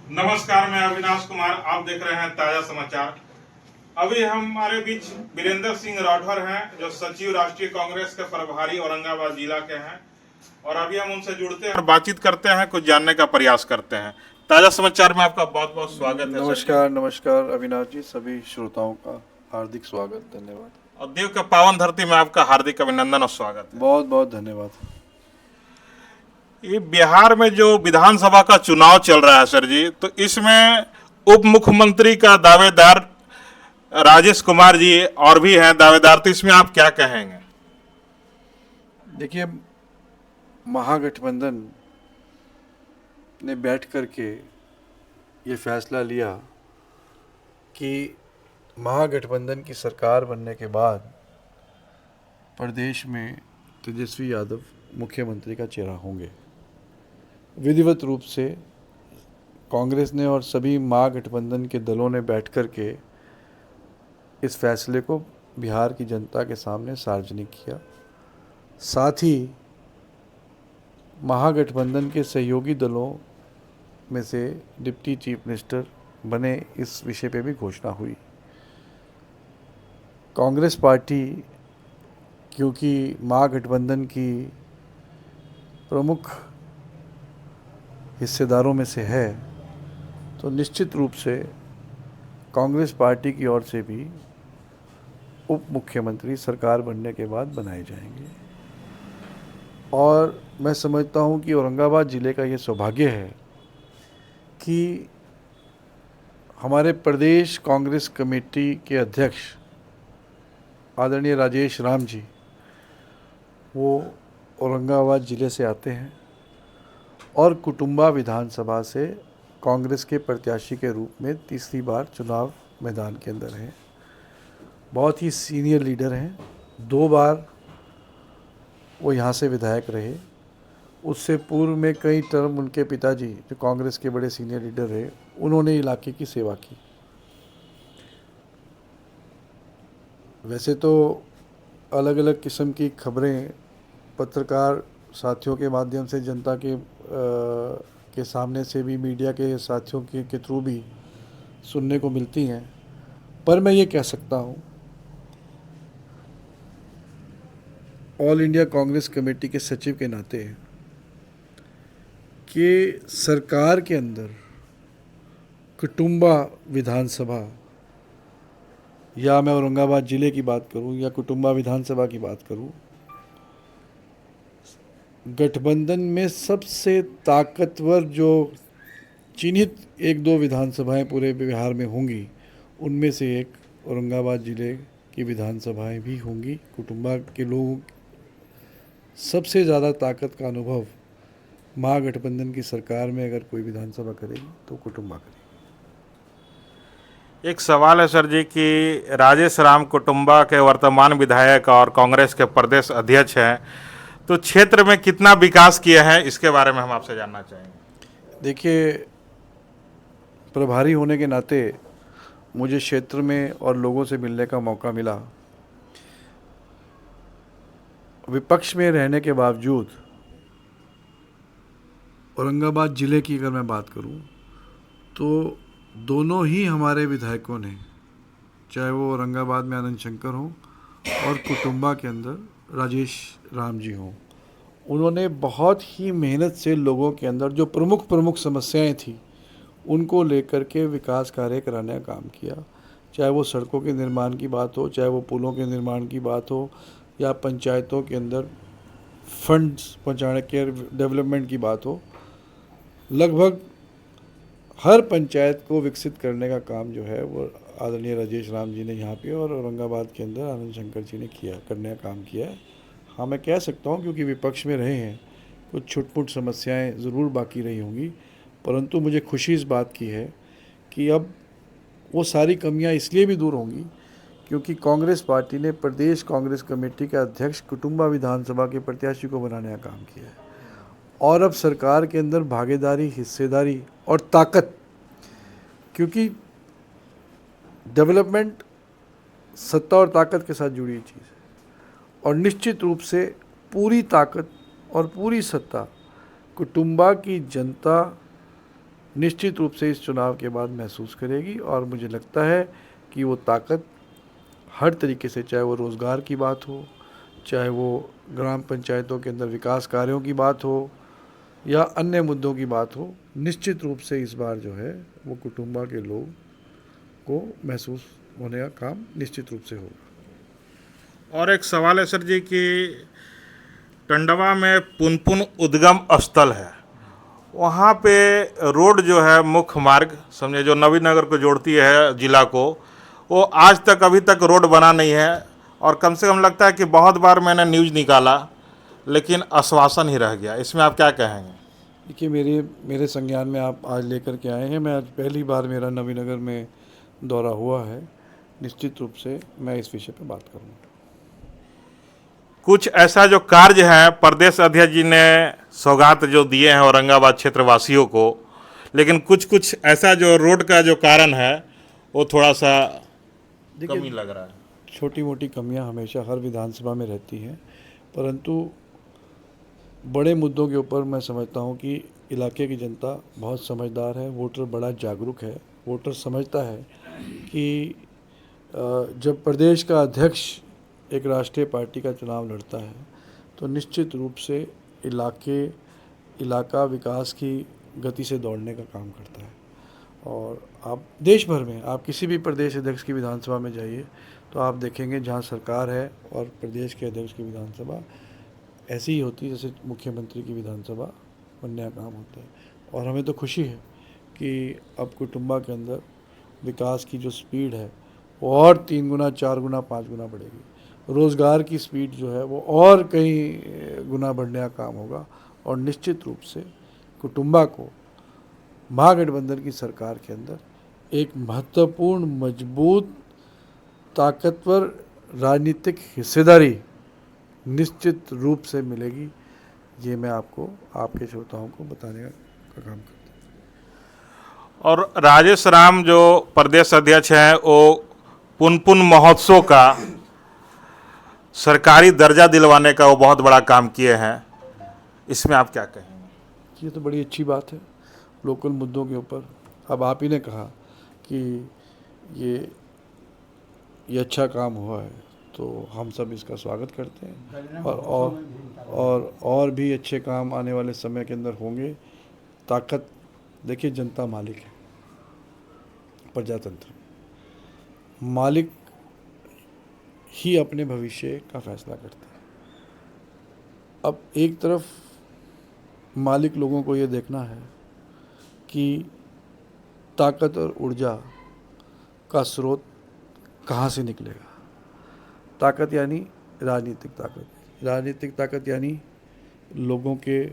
नमस्कार, मैं अविनाश कुमार। आप देख रहे हैं ताजा समाचार। अभी हमारे बीच वीरेंद्र सिंह राठौर हैं, जो सचिव राष्ट्रीय कांग्रेस के प्रभारी औरंगाबाद जिला के हैं, और अभी हम उनसे जुड़ते हैं और बातचीत करते हैं, कुछ जानने का प्रयास करते हैं। ताजा समाचार में आपका बहुत बहुत स्वागत है सर जी। नमस्कार अविनाश जी, सभी श्रोताओं का हार्दिक स्वागत, धन्यवाद। और देव के पावन धरती में आपका हार्दिक अभिनंदन और स्वागत है। बहुत बहुत धन्यवाद। ये बिहार में जो विधानसभा का चुनाव चल रहा है सर जी, तो इसमें उप मुख्यमंत्री का दावेदार राजेश कुमार जी और भी हैं दावेदार, तो इसमें आप क्या कहेंगे? देखिए, महागठबंधन ने बैठ करके ये फैसला लिया कि महागठबंधन की सरकार बनने के बाद प्रदेश में तेजस्वी यादव मुख्यमंत्री का चेहरा होंगे। विधिवत रूप से कांग्रेस ने और सभी महागठबंधन के दलों ने बैठ करके इस फैसले को बिहार की जनता के सामने सार्वजनिक किया। साथ ही महागठबंधन के सहयोगी दलों में से डिप्टी चीफ मिनिस्टर बने, इस विषय पे भी घोषणा हुई। कांग्रेस पार्टी क्योंकि महागठबंधन की प्रमुख हिस्सेदारों में से है, तो निश्चित रूप से कांग्रेस पार्टी की ओर से भी उप मुख्यमंत्री सरकार बनने के बाद बनाए जाएंगे। और मैं समझता हूं कि औरंगाबाद ज़िले का ये सौभाग्य है कि हमारे प्रदेश कांग्रेस कमेटी के अध्यक्ष आदरणीय राजेश राम जी, वो औरंगाबाद ज़िले से आते हैं और कुटुंबा विधानसभा से कांग्रेस के प्रत्याशी के रूप में तीसरी बार चुनाव मैदान के अंदर हैं। बहुत ही सीनियर लीडर हैं, 2 बार वो यहाँ से विधायक रहे। उससे पूर्व में कई टर्म उनके पिताजी, जो कांग्रेस के बड़े सीनियर लीडर रहे, उन्होंने इलाके की सेवा की। वैसे तो अलग अलग किस्म की खबरें पत्रकार साथियों के माध्यम से, जनता के सामने से भी, मीडिया के साथियों के थ्रू भी सुनने को मिलती हैं, पर मैं ये कह सकता हूँ ऑल इंडिया कांग्रेस कमेटी के सचिव के नाते कि सरकार के अंदर कुटुंबा विधानसभा, या मैं औरंगाबाद ज़िले की बात करूं या कुटुंबा विधानसभा की बात करूं, गठबंधन में सबसे ताकतवर जो चिन्हित 1-2 विधानसभाएं पूरे बिहार में होंगी, उनमें से एक औरंगाबाद ज़िले की विधानसभाएं भी होंगी। कुटुंबा के लोग सबसे ज़्यादा ताकत का अनुभव महागठबंधन की सरकार में अगर कोई विधानसभा करेगी तो कुटुंबा करेगी। एक सवाल है सर जी कि राजेश राम कुटुंबा के वर्तमान विधायक और कांग्रेस के प्रदेश अध्यक्ष हैं, तो क्षेत्र में कितना विकास किए हैं, इसके बारे में हम आपसे जानना चाहेंगे। देखिए, प्रभारी होने के नाते मुझे क्षेत्र में और लोगों से मिलने का मौका मिला। विपक्ष में रहने के बावजूद औरंगाबाद ज़िले की अगर मैं बात करूं, तो दोनों ही हमारे विधायकों ने, चाहे वो औरंगाबाद में आनंद शंकर हों और कुटुंबा के अंदर राजेश राम जी हों, उन्होंने बहुत ही मेहनत से लोगों के अंदर जो प्रमुख समस्याएं थी, उनको लेकर के विकास कार्य कराने का काम किया। चाहे वो सड़कों के निर्माण की बात हो, चाहे वो पुलों के निर्माण की बात हो, या पंचायतों के अंदर फंड्स पहुँचाने के डेवलपमेंट की बात हो, लगभग हर पंचायत को विकसित करने का काम जो है वो आदरणीय राजेश राम जी ने यहाँ पे और औरंगाबाद के अंदर आनंद शंकर जी ने करने का काम किया है। हाँ, मैं कह सकता हूँ क्योंकि विपक्ष में रहे हैं, कुछ छुटपुट समस्याएं ज़रूर बाकी रही होंगी, परंतु मुझे खुशी इस बात की है कि अब वो सारी कमियां इसलिए भी दूर होंगी क्योंकि कांग्रेस पार्टी ने प्रदेश कांग्रेस कमेटी के अध्यक्ष कुटुंबा विधानसभा के प्रत्याशी को बनाने का काम किया है। और अब सरकार के अंदर भागीदारी, हिस्सेदारी और ताकत, क्योंकि डेवलपमेंट सत्ता और ताकत के साथ जुड़ी चीज़ है, और निश्चित रूप से पूरी ताकत और पूरी सत्ता कुटुंबा की जनता निश्चित रूप से इस चुनाव के बाद महसूस करेगी। और मुझे लगता है कि वो ताकत हर तरीके से, चाहे वो रोज़गार की बात हो, चाहे वो ग्राम पंचायतों के अंदर विकास कार्यों की बात हो, या अन्य मुद्दों की बात हो, निश्चित रूप से इस बार जो है वो कुटुंबा के लोग को महसूस होने का काम निश्चित रूप से होगा। और एक सवाल है सर जी कि टंडवा में पुनपुन उद्गम स्थल है, वहाँ पे रोड जो है, मुख्य मार्ग समझे जो नवीनगर को जोड़ती है जिला को, वो आज तक अभी तक रोड बना नहीं है। और कम से कम लगता है कि बहुत बार मैंने न्यूज़ निकाला लेकिन आश्वासन ही रह गया। इसमें आप क्या कहेंगे? देखिए, मेरे संज्ञान में आप आज लेकर के आए हैं। मैं आज पहली बार मेरा नवीनगर में दौरा हुआ है। निश्चित रूप से मैं इस विषय पर बात करूँगा। कुछ ऐसा जो कार्य है, प्रदेश अध्यक्ष जी ने सौगात जो दिए हैं औरंगाबाद क्षेत्रवासियों को, लेकिन कुछ ऐसा जो रोड का जो कारण है वो थोड़ा सा कमी लग रहा है। छोटी मोटी कमियां हमेशा हर विधानसभा में रहती हैं, परंतु बड़े मुद्दों के ऊपर मैं समझता हूं कि इलाके की जनता बहुत समझदार है, वोटर बड़ा जागरूक है। वोटर समझता है कि जब प्रदेश का अध्यक्ष एक राष्ट्रीय पार्टी का चुनाव लड़ता है तो निश्चित रूप से इलाका विकास की गति से दौड़ने का काम करता है। और आप देश भर में, आप किसी भी प्रदेश अध्यक्ष की विधानसभा में जाइए तो आप देखेंगे जहाँ सरकार है और प्रदेश के अध्यक्ष की विधानसभा ऐसी ही होती है जैसे मुख्यमंत्री की विधानसभा बनने का काम होता है। और हमें तो खुशी है कि अब कुटुंबा के अंदर विकास की जो स्पीड है वो और 3 गुना, 4 गुना, 5 गुना बढ़ेगी। रोज़गार की स्पीड जो है वो और कई गुना बढ़ने का काम होगा। और निश्चित रूप से कुटुंबा को महागठबंधन की सरकार के अंदर एक महत्वपूर्ण, मजबूत, ताकतवर राजनीतिक हिस्सेदारी निश्चित रूप से मिलेगी। ये मैं आपको, आपके श्रोताओं को बताने का काम करता हूँ। और राजेश राम जो प्रदेश अध्यक्ष हैं, वो पुनपुन महोत्सव का सरकारी दर्जा दिलवाने का वो बहुत बड़ा काम किए हैं। इसमें आप क्या कहेंगे? ये तो बड़ी अच्छी बात है। लोकल मुद्दों के ऊपर अब आप ही ने कहा कि ये अच्छा काम हुआ है, तो हम सब इसका स्वागत करते हैं। और भी अच्छे काम आने वाले समय के अंदर होंगे। ताकत, देखिए, जनता मालिक है, प्रजातंत्र मालिक ही अपने भविष्य का फैसला करता है। अब एक तरफ मालिक लोगों को ये देखना है कि ताकत और ऊर्जा का स्रोत कहाँ से निकलेगा। ताकत यानी राजनीतिक ताकत, राजनीतिक ताकत यानी लोगों के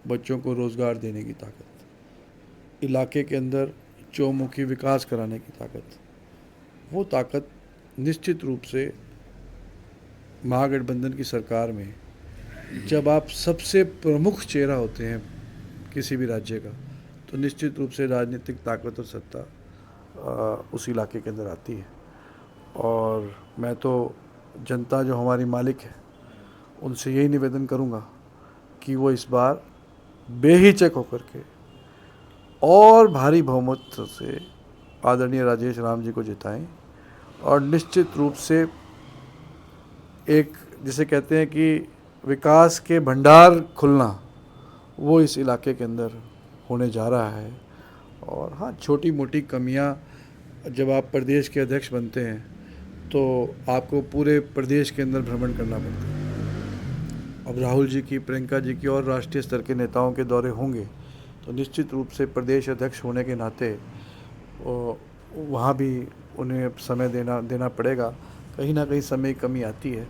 बच्चों को रोज़गार देने की ताकत, इलाके के अंदर चौमुखी विकास कराने की ताकत। वो ताकत निश्चित रूप से महागठबंधन की सरकार में, जब आप सबसे प्रमुख चेहरा होते हैं किसी भी राज्य का, तो निश्चित रूप से राजनीतिक ताकत और सत्ता उस इलाके के अंदर आती है। और मैं तो जनता जो हमारी मालिक है उनसे यही निवेदन करूंगा कि वो इस बार बेहिचक होकर के और भारी बहुमत से आदरणीय राजेश राम जी को जिताएं। और निश्चित रूप से एक, जिसे कहते हैं कि विकास के भंडार खुलना, वो इस इलाके के अंदर होने जा रहा है। और हाँ, छोटी मोटी कमियां, जब आप प्रदेश के अध्यक्ष बनते हैं तो आपको पूरे प्रदेश के अंदर भ्रमण करना पड़ता है। अब राहुल जी की, प्रियंका जी की और राष्ट्रीय स्तर के नेताओं के दौरे होंगे, तो निश्चित रूप से प्रदेश अध्यक्ष होने के नाते वहाँ भी उन्हें समय देना पड़ेगा। कहीं ना कहीं समय की कमी आती है,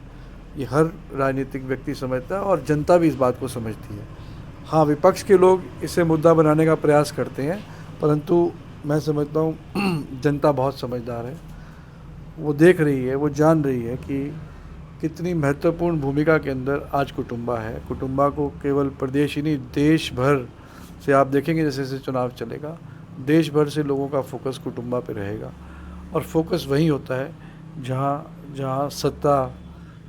ये हर राजनीतिक व्यक्ति समझता है और जनता भी इस बात को समझती है। हाँ, विपक्ष के लोग इसे मुद्दा बनाने का प्रयास करते हैं, परंतु मैं समझता हूँ जनता बहुत समझदार है। वो देख रही है, वो जान रही है कि कितनी महत्वपूर्ण भूमिका के अंदर आज कुटुंबा है। कुटुंबा को केवल प्रदेश ही नहीं, देश भर से आप देखेंगे जैसे जैसे चुनाव चलेगा, देश भर से लोगों का फोकस कुटुंबा पे रहेगा। और फोकस वही होता है जहाँ सत्ता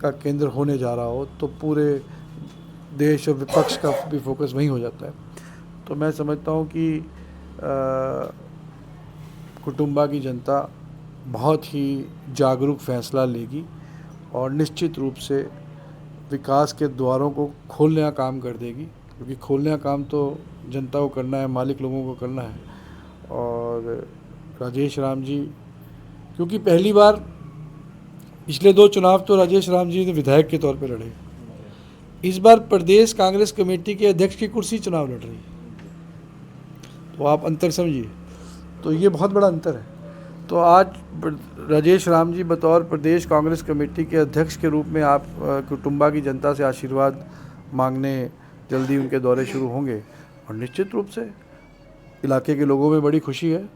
का केंद्र होने जा रहा हो, तो पूरे देश और विपक्ष का भी फोकस वही हो जाता है। तो मैं समझता हूँ कि कुटुंबा की जनता बहुत ही जागरूक फैसला लेगी और निश्चित रूप से विकास के द्वारों को खोलने का काम कर देगी, क्योंकि खोलने का काम तो जनता को करना है, मालिक लोगों को करना है। और राजेश राम जी, क्योंकि पहली बार पिछले 2 चुनाव तो राजेश राम जी ने विधायक के तौर पे लड़े, इस बार प्रदेश कांग्रेस कमेटी के अध्यक्ष की कुर्सी चुनाव लड़ रही है, तो आप अंतर समझिए, तो ये बहुत बड़ा अंतर है। तो आज राजेश राम जी बतौर प्रदेश कांग्रेस कमेटी के अध्यक्ष के रूप में आप कुटुंबा की जनता से आशीर्वाद मांगने जल्दी उनके दौरे शुरू होंगे, और निश्चित रूप से इलाके के लोगों में बड़ी खुशी है,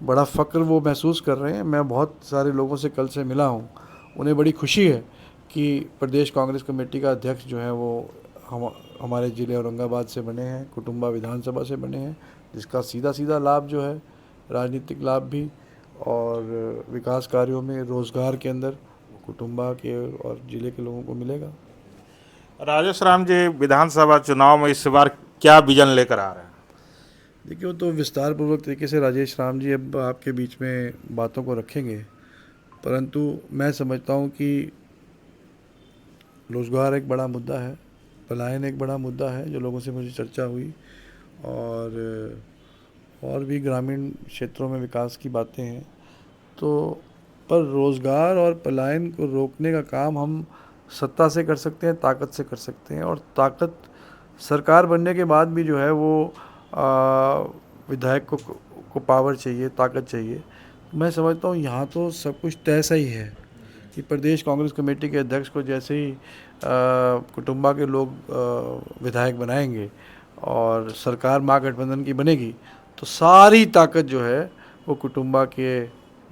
बड़ा फ़क्र वो महसूस कर रहे हैं। मैं बहुत सारे लोगों से कल से मिला हूँ, उन्हें बड़ी खुशी है कि प्रदेश कांग्रेस कमेटी का अध्यक्ष जो है वो हमारे ज़िले औरंगाबाद से बने हैं, कुटुंबा विधानसभा से बने हैं, जिसका सीधा सीधा लाभ जो है राजनीतिक लाभ भी और विकास कार्यों में, रोज़गार के अंदर कुटुंबा के और ज़िले के लोगों को मिलेगा। राजेश राम जी विधानसभा चुनाव में इस बार क्या विजन लेकर आ रहे हैं? देखिए, वो तो विस्तार पूर्वक तरीके से राजेश राम जी अब आपके बीच में बातों को रखेंगे, परंतु मैं समझता हूँ कि रोज़गार एक बड़ा मुद्दा है, पलायन एक बड़ा मुद्दा है जो लोगों से मुझे चर्चा हुई, और भी ग्रामीण क्षेत्रों में विकास की बातें हैं। तो पर रोज़गार और पलायन को रोकने का काम हम सत्ता से कर सकते हैं, ताकत से कर सकते हैं, और ताकत सरकार बनने के बाद भी जो है वो विधायक को पावर चाहिए, ताकत चाहिए। मैं समझता हूँ यहाँ तो सब कुछ तय सा ही है कि प्रदेश कांग्रेस कमेटी के अध्यक्ष को जैसे ही कुटुंबा के लोग विधायक बनाएंगे और सरकार महागठबंधन की बनेगी, तो सारी ताकत जो है वो कुटुंबा के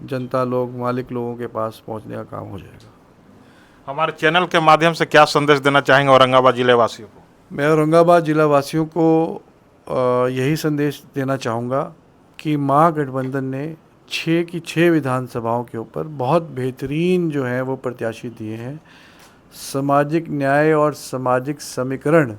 जनता लोग, मालिक लोगों के पास पहुंचने का काम हो जाएगा। हमारे चैनल के माध्यम से क्या संदेश देना चाहेंगे औरंगाबाद जिले वासियों को? मैं औरंगाबाद जिला वासियों को यही संदेश देना चाहूँगा कि महागठबंधन ने 6 की 6 विधानसभाओं के ऊपर बहुत बेहतरीन जो है वो प्रत्याशी दिए हैं। सामाजिक न्याय और सामाजिक समीकरण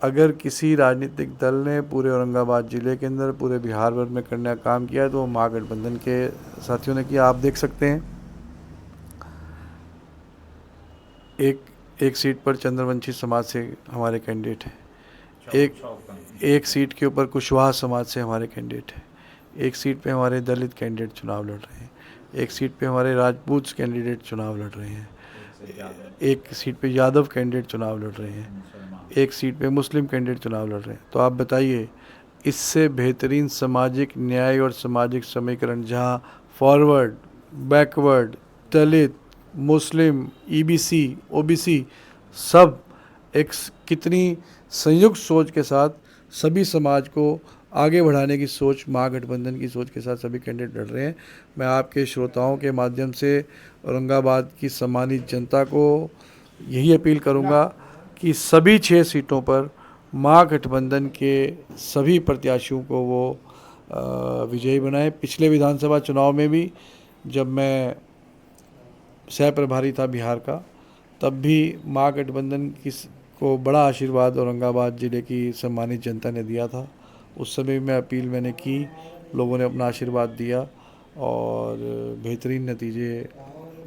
अगर किसी राजनीतिक दल ने पूरे औरंगाबाद ज़िले के अंदर, पूरे बिहार भर में करने का काम किया है तो वो महागठबंधन के साथियों ने किया। आप देख सकते हैं एक सीट पर चंद्रवंशी समाज से हमारे कैंडिडेट हैं, एक सीट के ऊपर कुशवाहा समाज से हमारे कैंडिडेट हैं, एक सीट पे हमारे दलित कैंडिडेट चुनाव लड़ रहे हैं, एक सीट पे हमारे राजपूत कैंडिडेट चुनाव लड़ रहे हैं, एक सीट पे यादव कैंडिडेट चुनाव लड़ रहे हैं, एक सीट पे मुस्लिम कैंडिडेट चुनाव लड़ रहे हैं। तो आप बताइए, इससे बेहतरीन सामाजिक न्याय और सामाजिक समीकरण जहां फॉरवर्ड, बैकवर्ड, दलित, मुस्लिम, ईबीसी, ओबीसी सब एक कितनी संयुक्त सोच के साथ सभी समाज को आगे बढ़ाने की सोच, महागठबंधन की सोच के साथ सभी कैंडिडेट लड़ रहे हैं। मैं आपके श्रोताओं के माध्यम से औरंगाबाद की सम्मानित जनता को यही अपील करूंगा कि सभी 6 सीटों पर महागठबंधन के सभी प्रत्याशियों को वो विजयी बनाएं। पिछले विधानसभा चुनाव में भी जब मैं सह प्रभारी था बिहार का, तब भी महागठबंधन को बड़ा आशीर्वाद औरंगाबाद ज़िले की सम्मानित जनता ने दिया था। उस समय मैं अपील मैंने की, लोगों ने अपना आशीर्वाद दिया और बेहतरीन नतीजे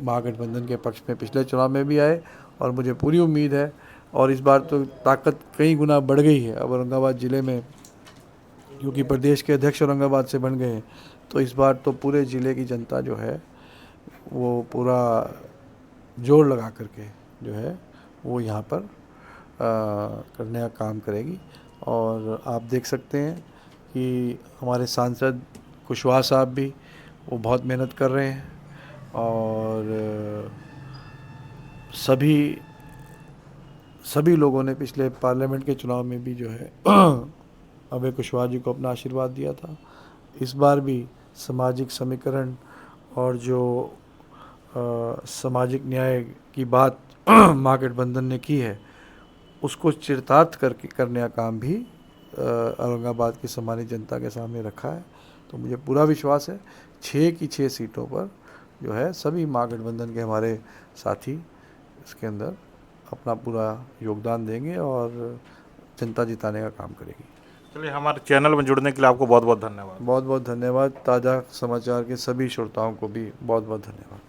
महागठबंधन के पक्ष में पिछले चुनाव में भी आए, और मुझे पूरी उम्मीद है और इस बार तो ताकत कई गुना बढ़ गई है अब औरंगाबाद ज़िले में, क्योंकि प्रदेश के अध्यक्ष औरंगाबाद से बन गए हैं। तो इस बार तो पूरे ज़िले की जनता जो है वो पूरा जोर लगा करके जो है वो यहाँ पर करने का काम करेगी। और आप देख सकते हैं कि हमारे सांसद कुशवाहा साहब भी वो बहुत मेहनत कर रहे हैं, और सभी लोगों ने पिछले पार्लियामेंट के चुनाव में भी जो है अभय कुशवाहा जी को अपना आशीर्वाद दिया था। इस बार भी सामाजिक समीकरण और जो सामाजिक न्याय की बात महागठबंधन ने की है उसको चरितार्थ करने का काम भी औरंगाबाद की सम्मानित जनता के सामने रखा है। तो मुझे पूरा विश्वास है 6 की 6 सीटों पर जो है सभी महागठबंधन के हमारे साथी इसके अंदर अपना पूरा योगदान देंगे और जनता जिताने का काम करेगी। चलिए, हमारे चैनल में जुड़ने के लिए आपको बहुत बहुत धन्यवाद। बहुत बहुत धन्यवाद। ताज़ा समाचार के सभी श्रोताओं को भी बहुत बहुत धन्यवाद।